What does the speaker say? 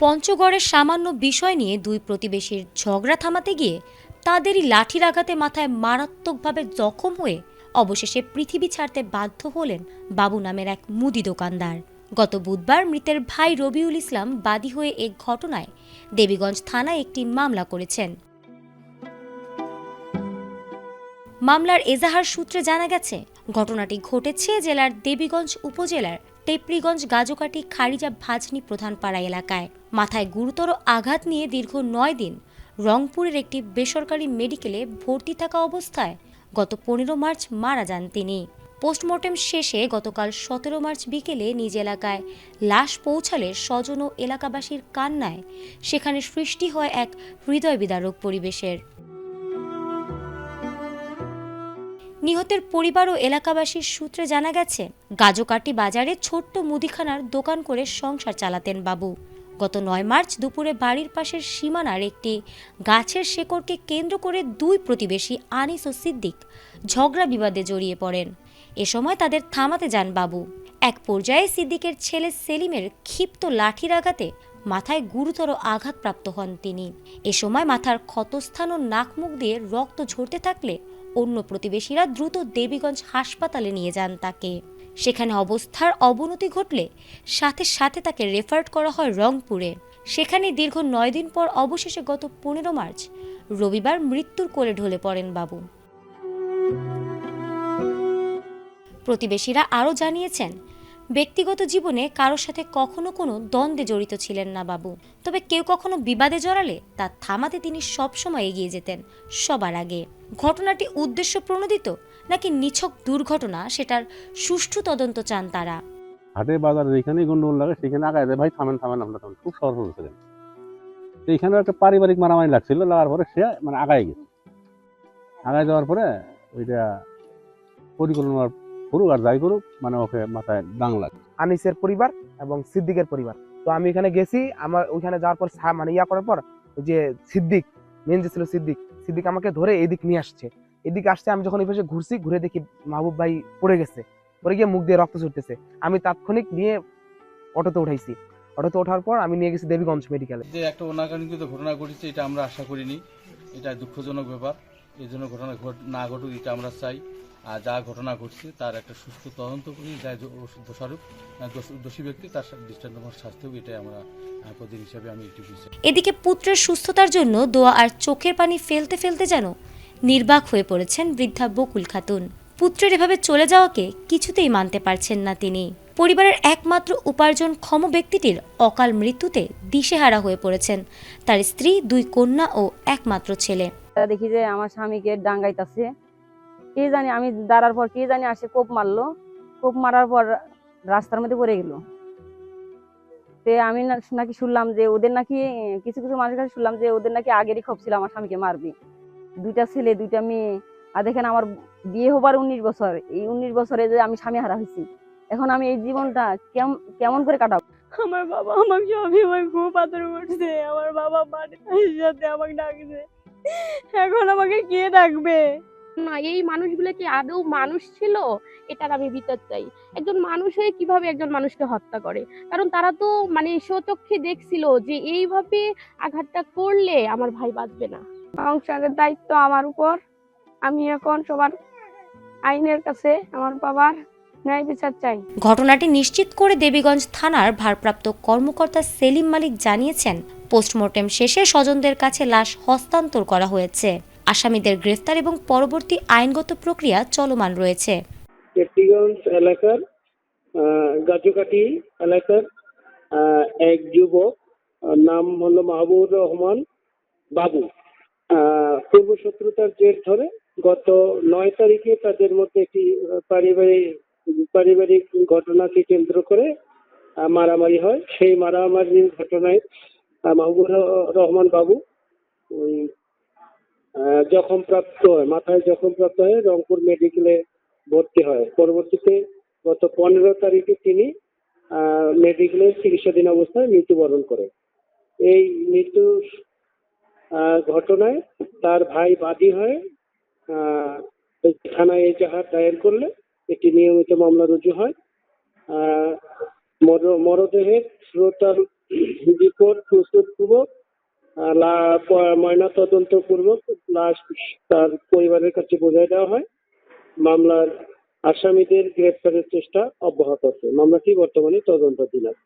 পঞ্চগড়ের সামান্য বিষয় নিয়ে দুই প্রতিবেশীর ঝগড়া থামাতে গিয়ে তাদেরই লাঠির আঘাতে মাথায় মারাত্মকভাবে জখম হয়ে অবশেষে পৃথিবী ছাড়তে বাধ্য হলেন বাবু নামের এক মুদি দোকানদার। গত বুধবার মৃতের ভাই রবিউল ইসলাম বাদী হয়ে এ ঘটনায় দেবীগঞ্জ থানায় একটি মামলা করেছেন। মামলার এজাহার সূত্রে জানা গেছে, ঘটনাটি ঘটেছে জেলার দেবীগঞ্জ উপজেলার টেপরিগঞ্জ গাজোকাটি খারিজা ভাজনি প্রধানপাড়া এলাকায়। মাথায় গুরুতর আঘাত নিয়ে দীর্ঘ ৯ দিন রংপুরের একটি বেসরকারি মেডিকেলে ভর্তি থাকা অবস্থায় গত ১৫ মার্চ মারা যান তিনি। পোস্টমর্টেম শেষে গতকাল ১৭ মার্চ বিকেলে নিজ এলাকায় লাশ পৌঁছালে স্বজন ও এলাকাবাসীর কান্নায় সেখানে সৃষ্টি হয় এক হৃদয় বিদারক পরিবেশের। নিহতের পরিবার ও এলাকাবাসীর সূত্রে জানা গেছে, গাজোকাটি বাজারে ছোট্ট মুদিখানার দোকান করে সংসার চালাতেন বাবু। গত ৯ মার্চ দুপুরে বাড়ির পাশের সীমানার একটি গাছের শেকড়কে কেন্দ্র করে দুই প্রতিবেশী আনিস ও সিদ্দিক ঝগড়া বিবাদে জড়িয়ে পড়েন। এ সময় তাদের থামাতে যান বাবু। এক পর্যায়ে সিদ্দিকের ছেলে সেলিমের ক্ষিপ্ত লাঠির আঘাতে মাথায় গুরুতর আঘাতপ্রাপ্ত হন তিনি। এ সময় মাথার ক্ষতস্থান ও নাক মুখ দিয়ে রক্ত ঝরতে থাকলে অন্য প্রতিবেশীরা দ্রুত দেবীগঞ্জ হাসপাতালে নিয়ে যান তাকে। সেখানে অবস্থার অবনতি ঘটলে সাথে সাথে তাকে রেফার করা হয় রংপুরে। সেখানে দীর্ঘ ৯ দিন পর অবশেষে গত ১৫ মার্চ রবিবার মৃত্যুর কোলে ঢলে পড়েন বাবু। প্রতিবেশীরা আরও জানিয়েছেন, ব্যক্তিগত জীবনে কারোর সাথে কখনো কোনো দ্বন্দ্বে জড়িত ছিলেন না বাবু, তবে কেউ কখনো বিবাদে জড়ালে তা থামাতে তিনি সবসময় এগিয়ে যেতেন সবার আগে। ঘটনাটি উদ্দেশ্য প্রণোদিত নাকি নিছক দুর্ঘটনা, সেটার সুষ্ঠু তদন্ত চান তারা। হাটে বাজারে যেখানেই গন্ডগোল লাগে সেখানে আগায় দেয়, ভাই থামেন থামেন, আমরা তখন খুব সহজ হয়েছিলেন। এইখানে একটা পারিবারিক মারামারি লাগছিল, লাগার পরে সে মানে আগায় গেছে। আগায় যাওয়ার পরে ওইটা পরিকল্পনা করুক আর যাই করুক, মানে ওকে মাথায় দাং লাগে। আনিসের পরিবার এবং সিদ্দিকের পরিবার। তো আমি এখানে গেছি, আমার ওইখানে যাওয়ার পর মানে করার পর ওই যে সিদ্দিক মেন যে ছিল সিদ্দিক আমাকে ধরে এদিক নিয়ে আসছে। এদিকে আসছে, আমি যখন এই পাশে ঘুরছি, ঘুরে দেখি মাহবুব ভাই পড়ে গেছে, পড়ে গিয়ে মুখ দিয়ে রক্ত ছুটতেছে। আমি তাৎক্ষণিক নিয়ে অটোতে উঠাইছি। অটোতে ওঠার পর আমি নিয়ে গেছি দেবীগঞ্জ মেডিকেলে। যে একটা অনাকাঙ্ক্ষিত ঘটনা ঘটেছে, এটা আমরা আশা করিনি, এটা দুঃখজনক ব্যাপার। এই জন্য ঘটনা না ঘটুক এটা আমরা চাই। আর যা ঘটনা ঘটছে তার একটা সুষ্ঠু তদন্ত করি, যা দোষারোপ দোষী ব্যক্তি তার দৃষ্টান্তমূলক শাস্তি হবে, এটাই আমরা প্রতিদিন হিসাবে আমি একটু বুঝছি। এদিকে পুত্রের সুস্থতার জন্য দোয়া আর চোখের পানি ফেলতে ফেলতে যেন নির্বাক হয়ে পড়েছেন বৃদ্ধা বকুল খাতুন। পুত্রের এভাবে চলে যাওয়াকে কিছুতেই মানতে পারছেন না তিনি। পরিবারের একমাত্র উপার্জনক্ষম ব্যক্তিটির অকাল মৃত্যুতে দিশেহারা হয়ে পড়েছেন তার স্ত্রী, 2 কন্যা ও একমাত্র ছেলে। দেখি যে আমার স্বামীকে ডাঙ্গাইতেছে, কে জানি, আমি দাঁড়ার পর কে জানি আসে কোপ মারলো। কোপ মারার পর রাস্তার মধ্যে পড়ে গেল। আমি নাকি শুনলাম যে ওদের নাকি কিছু কিছু মানুষের কাছে শুনলাম যে ওদের নাকি আগেরই খোপ ছিল আমার স্বামীকে মারবে। 2টা ছেলে 2টা মেয়ে। আর দেখেন আমার বিয়ে হবার 19 বছর, এই 19 বছরে যে আমি স্বামী হারা হয়েছি। এখন আমি এই জীবনটা কেমন করে কাটাবো? আমার বাবা আমাকে সবসময় খুব আদর করছে। আমার বাবা বাড়ির সাথে আমাকে ডাকছে, এখন আমাকে কে ডাকবে? না, এই মানুষগুলো কি আদৌ মানুষ ছিল? এটার আমি বিচার চাই। একজন মানুষ হয়ে কিভাবে একজন মানুষকে হত্যা করে? কারণ তারা তো মানে স্বচক্ষে দেখছিল যে এইভাবে আঘাতটা করলে আমার ভাই বাঁচবে না। সংসারের দায়িত্ব আমার উপর। আমি এখন সবার আইনের কাছে আমার বাবার ন্যায় বিচার চাই। ঘটনাটি নিশ্চিত করে দেবীগঞ্জ থানার ভারপ্রাপ্ত কর্মকর্তা সেলিম মালিক জানিয়েছেন, পোস্টমর্টেম শেষে স্বজনদের কাছে লাশ হস্তান্তর করা হয়েছে। আসামিদের গ্রেফতার এবং পরবর্তী আইনগত প্রক্রিয়া চলমান রয়েছে। টেপরিগঞ্জ এলাকার গাজোকাটি এলাকার এক যুবক, নাম হলো মাহবুবুর রহমান বাবু, পূর্ব শত্রুতার জের ধরে গত 9 তারিখে তাদের মধ্যে একটি পারিবারিক ঘটনাকে কেন্দ্র করে মারামারি হয়। সেই মারামারির ঘটনায় মাহবুবুর রহমান বাবু জখমপ্রাপ্ত হয়, মাথায় জখমপ্রাপ্ত হয়ে রংপুর মেডিকেলে ভর্তি হয়। পরবর্তীতে গত 15 তারিখে তিনি মেডিকেলে চিকিৎসাধীন অবস্থায় মৃত্যুবরণ করে। এই মৃত্যু ঘটনায় তার ভাই বাদী হয়ে থানায় এজাহার দায়ের করলে একটি নিয়মিত মামলা রুজু হয়। আহ, মরদেহের শ্রোতার রিপোর্ট প্রস্তুতপূর্বক ময়না তদন্ত পূর্বক লাশ তার পরিবারের কাছে বোঝাই দেওয়া হয়। মামলার আসামিদের গ্রেপ্তারের চেষ্টা অব্যাহত আছে। মামলাটি বর্তমানে তদন্তাধীন আছে।